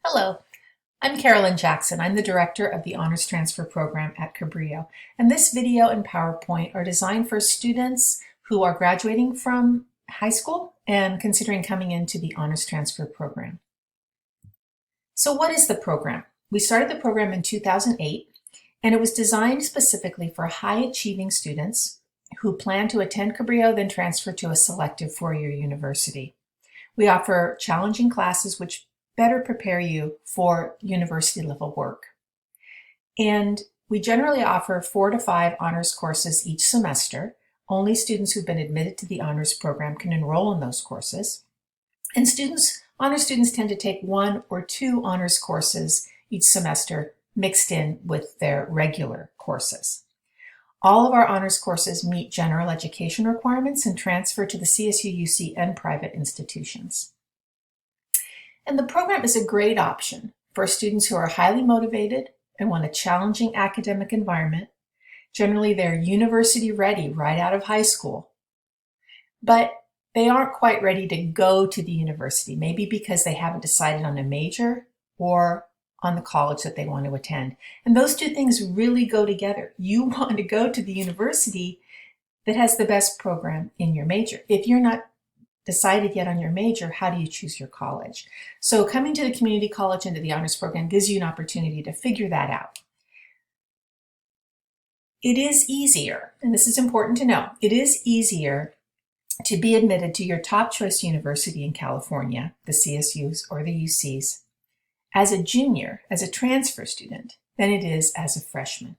Hello, I'm Carolyn Jackson. I'm the director of the Honors Transfer Program at Cabrillo. And this video and PowerPoint are designed for students who are graduating from high school and considering coming into the Honors Transfer Program. So what is the program? We started the program in 2008, and it was designed specifically for high-achieving students who plan to attend Cabrillo, then transfer to a selective four-year university. We offer challenging classes which better prepare you for university level work. And we generally offer 4 to 5 honors courses each semester. Only students who've been admitted to the honors program can enroll in those courses. And honors students tend to take 1 or 2 honors courses each semester mixed in with their regular courses. All of our honors courses meet general education requirements and transfer to the CSU, UC, and private institutions. And the program is a great option for students who are highly motivated and want a challenging academic environment. Generally, they're university ready right out of high school, but they aren't quite ready to go to the university, maybe because they haven't decided on a major or on the college that they want to attend. And those two things really go together. You want to go to the university that has the best program in your major. If you're not decided yet on your major, how do you choose your college? So coming to the community college and to the honors program gives you an opportunity to figure that out. It is easier, and this is important to know, it is easier to be admitted to your top choice university in California, the CSUs or the UCs, as a junior, as a transfer student, than it is as a freshman.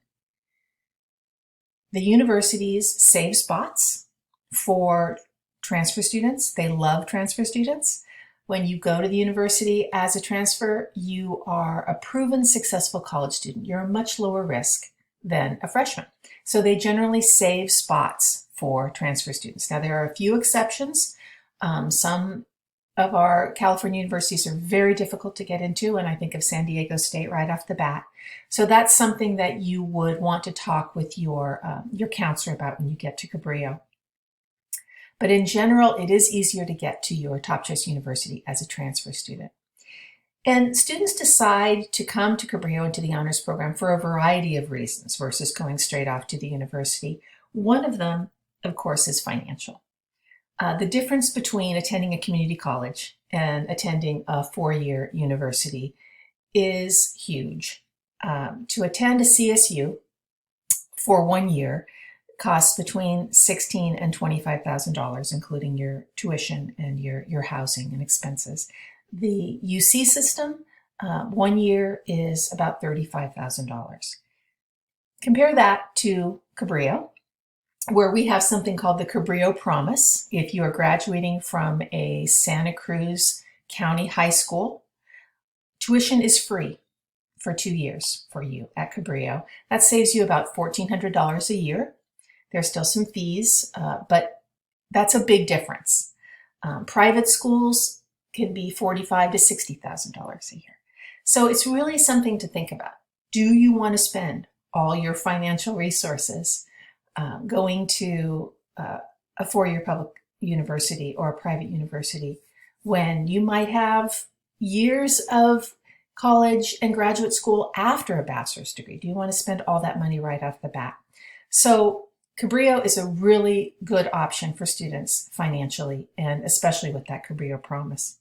The universities save spots for transfer students. They love transfer students. When you go to the university as a transfer, you are a proven successful college student. You're a much lower risk than a freshman. So they generally save spots for transfer students. Now, there are a few exceptions. Some of our California universities are very difficult to get into, and I think of San Diego State right off the bat. So that's something that you would want to talk with your counselor about when you get to Cabrillo. But in general, it is easier to get to your top choice university as a transfer student. And students decide to come to Cabrillo and to the honors program for a variety of reasons versus going straight off to the university. One of them, of course, is financial. The difference between attending a community college and attending a four-year university is huge. To attend a CSU for 1 year costs between $16,000 and $25,000, including your tuition and your housing and expenses. The UC system, 1 year is about $35,000. Compare that to Cabrillo, where we have something called the Cabrillo Promise. If you are graduating from a Santa Cruz County high school, tuition is free for 2 years for you at Cabrillo. That saves you about $1,400 a year. There's still some fees, but that's a big difference. Private schools can be $45,000 to $60,000 a year. So it's really something to think about. Do you want to spend all your financial resources going to a four-year public university or a private university when you might have years of college and graduate school after a bachelor's degree? Do you want to spend all that money right off the bat? So Cabrillo is a really good option for students financially, and especially with that Cabrillo Promise.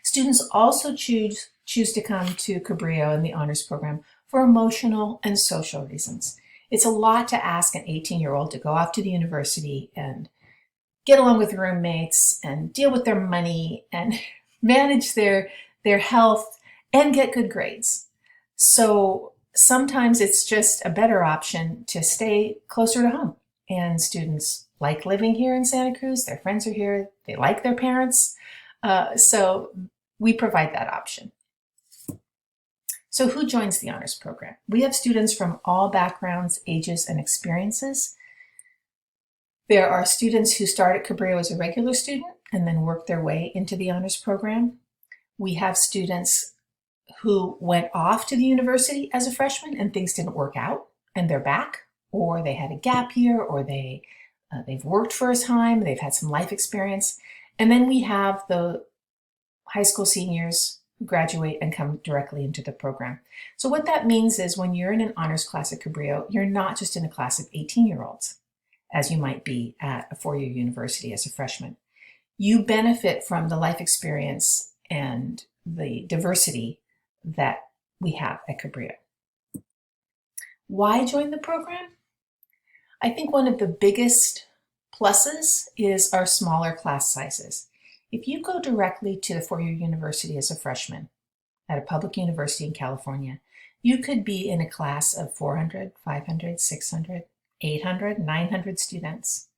Students also choose to come to Cabrillo and the honors program for emotional and social reasons. It's a lot to ask an 18-year-old to go off to the university and get along with roommates and deal with their money and manage their health and get good grades. So sometimes it's just a better option to stay closer to home. And students like living here in Santa Cruz. Their friends are here. They like their parents. So we provide that option. So who joins the honors program? We have students from all backgrounds, ages, and experiences. There are students who start at Cabrillo as a regular student and then work their way into the honors program. We have students who went off to the university as a freshman and things didn't work out and they're back, or they had a gap year, or they've worked for a time, they've had some life experience. And then we have the high school seniors graduate and come directly into the program. So what that means is when you're in an honors class at Cabrillo, you're not just in a class of 18-year-olds, as you might be at a four-year university as a freshman. You benefit from the life experience and the diversity that we have at Cabrillo. Why join the program? I think one of the biggest pluses is our smaller class sizes. If you go directly to the four-year university as a freshman at a public university in California, you could be in a class of 400, 500, 600, 800, 900 students.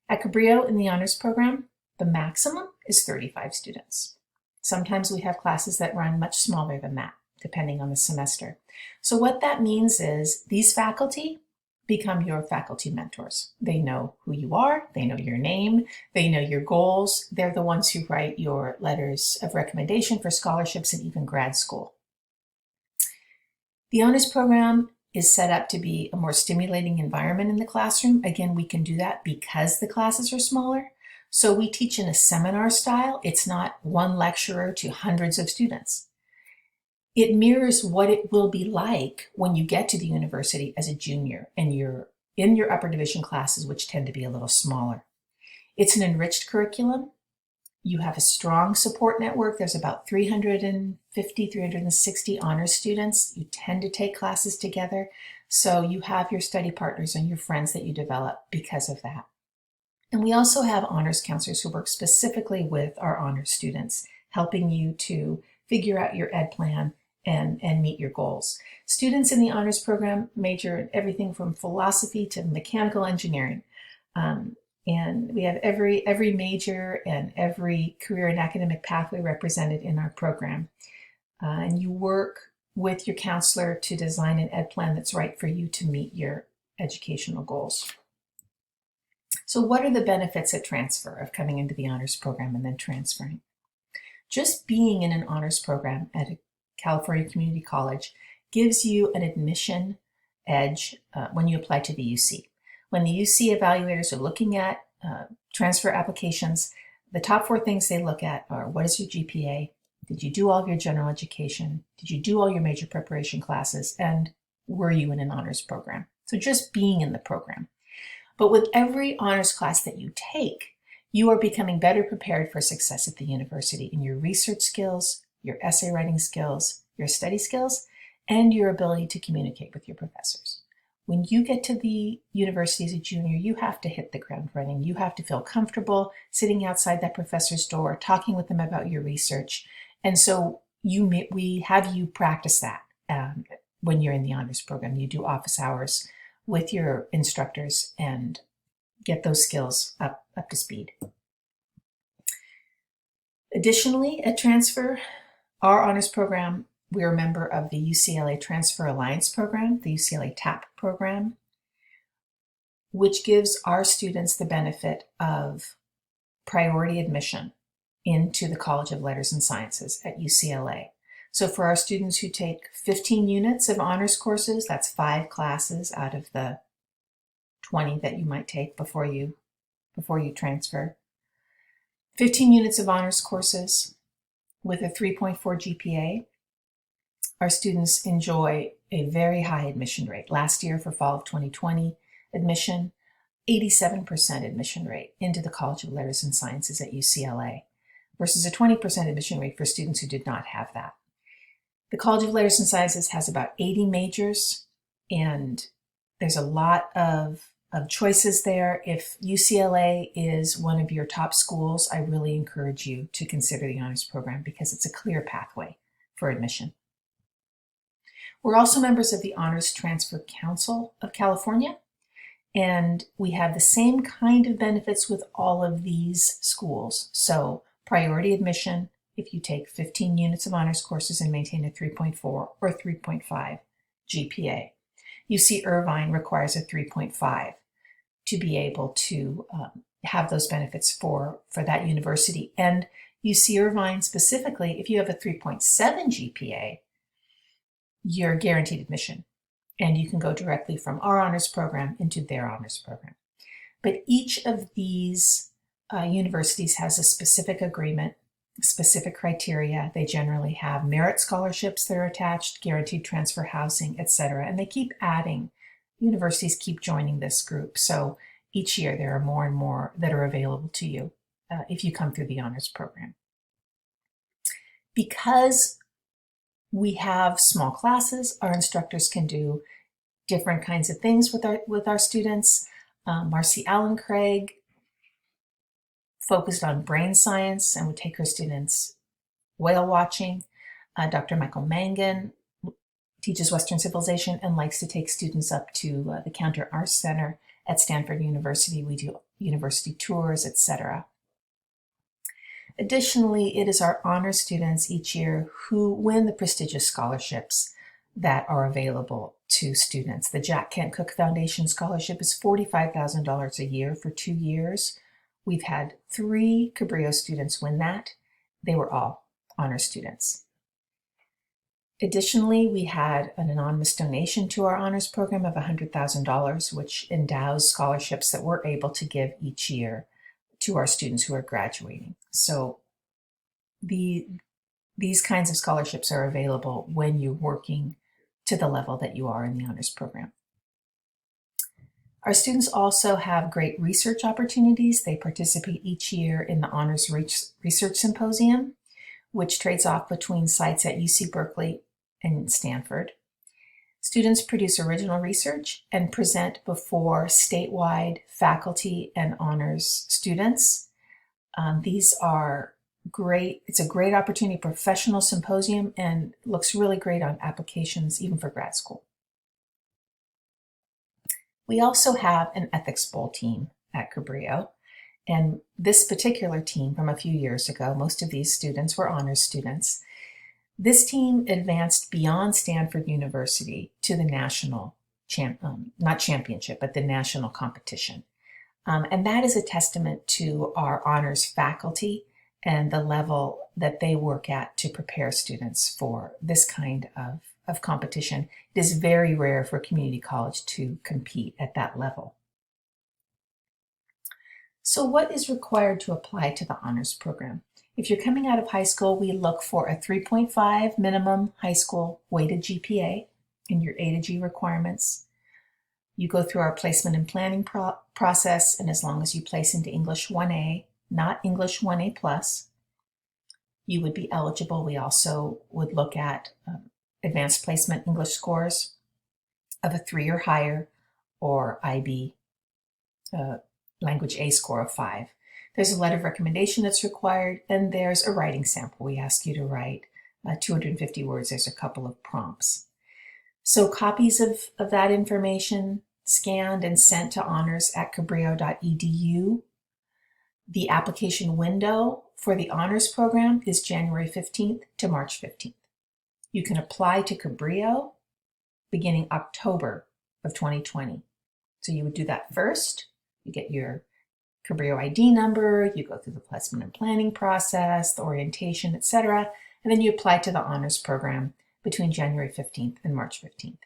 At Cabrillo in the honors program, the maximum is 35 students. Sometimes we have classes that run much smaller than that, depending on the semester. So what that means is these faculty become your faculty mentors. They know who you are, they know your name, they know your goals. They're the ones who write your letters of recommendation for scholarships and even grad school. The honors program is set up to be a more stimulating environment in the classroom. Again, we can do that because the classes are smaller. So we teach in a seminar style. It's not one lecturer to hundreds of students. It mirrors what it will be like when you get to the university as a junior and you're in your upper division classes, which tend to be a little smaller. It's an enriched curriculum. You have a strong support network. There's about 350, 360 honors students. You tend to take classes together. So you have your study partners and your friends that you develop because of that. And we also have honors counselors who work specifically with our honors students, helping you to figure out your ed plan and meet your goals. Students in the honors program major in everything from philosophy to mechanical engineering. And we have every major and every career and academic pathway represented in our program. And you work with your counselor to design an ed plan that's right for you to meet your educational goals. So what are the benefits at transfer of coming into the honors program and then transferring? Just being in an honors program at a California Community College gives you an admission edge when you apply to the UC. When the UC evaluators are looking at transfer applications, the top four things they look at are: what is your GPA? Did you do all of your general education? Did you do all your major preparation classes? And were you in an honors program? So just being in the program. But with every honors class that you take, you are becoming better prepared for success at the university in your research skills, your essay writing skills, your study skills, and your ability to communicate with your professors. When you get to the university as a junior, you have to hit the ground running. You have to feel comfortable sitting outside that professor's door, talking with them about your research. And so we have you practice that when you're in the honors program. You do office hours with your instructors and get those skills up to speed. Additionally, at transfer, our honors program, we're a member of the UCLA Transfer Alliance program, the UCLA TAP program, which gives our students the benefit of priority admission into the College of Letters and Sciences at UCLA. So for our students who take 15 units of honors courses, that's 5 classes out of the 20 that you might take before you transfer. 15 units of honors courses with a 3.4 GPA. Our students enjoy a very high admission rate. Last year for fall of 2020 admission, 87% admission rate into the College of Letters and Sciences at UCLA versus a 20% admission rate for students who did not have that. The College of Letters and Sciences has about 80 majors, and there's a lot of choices there. If UCLA is one of your top schools, I really encourage you to consider the honors program because it's a clear pathway for admission. We're also members of the Honors Transfer Council of California, and we have the same kind of benefits with all of these schools. So priority admission if you take 15 units of honors courses and maintain a 3.4 or 3.5 GPA. UC Irvine requires a 3.5 to be able to have those benefits for that university. And UC Irvine specifically, if you have a 3.7 GPA, you're guaranteed admission. And you can go directly from our honors program into their honors program. But each of these universities has a specific agreement specific criteria. They generally have merit scholarships that are attached, guaranteed transfer housing, etc. And they keep adding. Universities keep joining this group. So each year there are more and more that are available to you if you come through the honors program. Because we have small classes, our instructors can do different kinds of things with our students. Marcy Allen Craig focused on brain science and would take her students whale watching. Dr. Michael Mangan teaches Western civilization and likes to take students up to the Counter Arts Center at Stanford University. We do university tours, etc. Additionally, it is our honor students each year who win the prestigious scholarships that are available to students. The Jack Kent Cooke Foundation Scholarship is $45,000 a year for 2 years. We've had 3 Cabrillo students win that. They were all honor students. Additionally, we had an anonymous donation to our honors program of $100,000, which endows scholarships that we're able to give each year to our students who are graduating. So these kinds of scholarships are available when you're working to the level that you are in the honors program. Our students also have great research opportunities. They participate each year in the Honors Research Symposium, which trades off between sites at UC Berkeley and Stanford. Students produce original research and present before statewide faculty and honors students. These are great. It's a great opportunity, professional symposium, and looks really great on applications even for grad school. We also have an ethics bowl team at Cabrillo, and this particular team from a few years ago, most of these students were honors students. This team advanced beyond Stanford University to the national, not championship, but the national competition. And that is a testament to our honors faculty and the level that they work at to prepare students for this kind of competition. It is very rare for a community college to compete at that level. So what is required to apply to the honors program? If you're coming out of high school, we look for a 3.5 minimum high school weighted GPA in your A to G requirements. You go through our placement and planning process, and as long as you place into English 1A, not English 1A+, you would be eligible. We also would look at advanced placement English scores of a 3 or higher, or IB language A score of 5. There's a letter of recommendation that's required, and there's a writing sample. We ask you to write 250 words. There's a couple of prompts. So copies of that information scanned and sent to honors at cabrillo.edu. The application window for the honors program is January 15th to March 15th. You can apply to Cabrillo beginning October of 2020. So you would do that first. You get your Cabrillo ID number, you go through the placement and planning process, the orientation, etc., and then you apply to the honors program between January 15th and March 15th.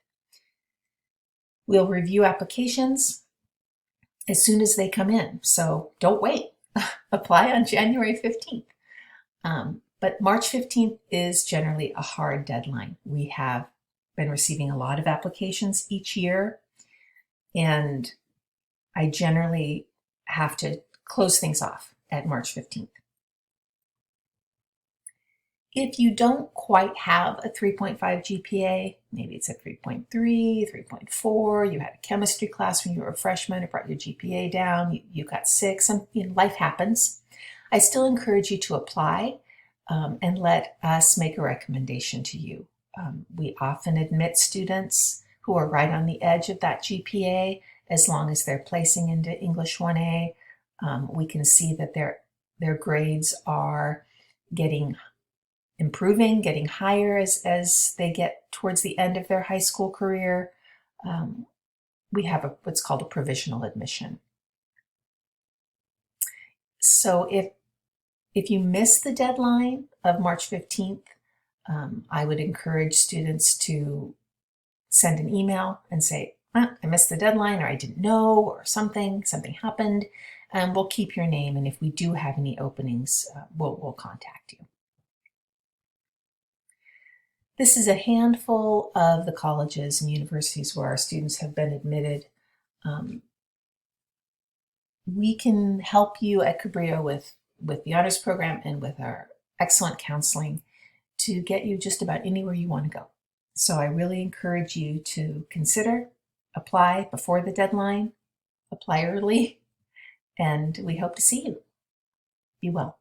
We'll review applications as soon as they come in, so don't wait. Apply on January 15th. But March 15th is generally a hard deadline. We have been receiving a lot of applications each year, and I generally have to close things off at March 15th. If you don't quite have a 3.5 GPA, maybe it's a 3.3, 3.4, you had a chemistry class when you were a freshman, it brought your GPA down, you got sick, life happens. I still encourage you to apply and let us make a recommendation to you. We often admit students who are right on the edge of that GPA as long as they're placing into English 1A. We can see that their grades are improving, getting higher as they get towards the end of their high school career. We have what's called a provisional admission. So if you miss the deadline of March 15th, I would encourage students to send an email and say, I missed the deadline, or I didn't know, or something happened. and we'll keep your name. And if we do have any openings, we'll contact you. This is a handful of the colleges and universities where our students have been admitted. We can help you at Cabrillo with the honors program and with our excellent counseling to get you just about anywhere you want to go. So I really encourage you to consider, apply before the deadline, apply early, and we hope to see you. Be well.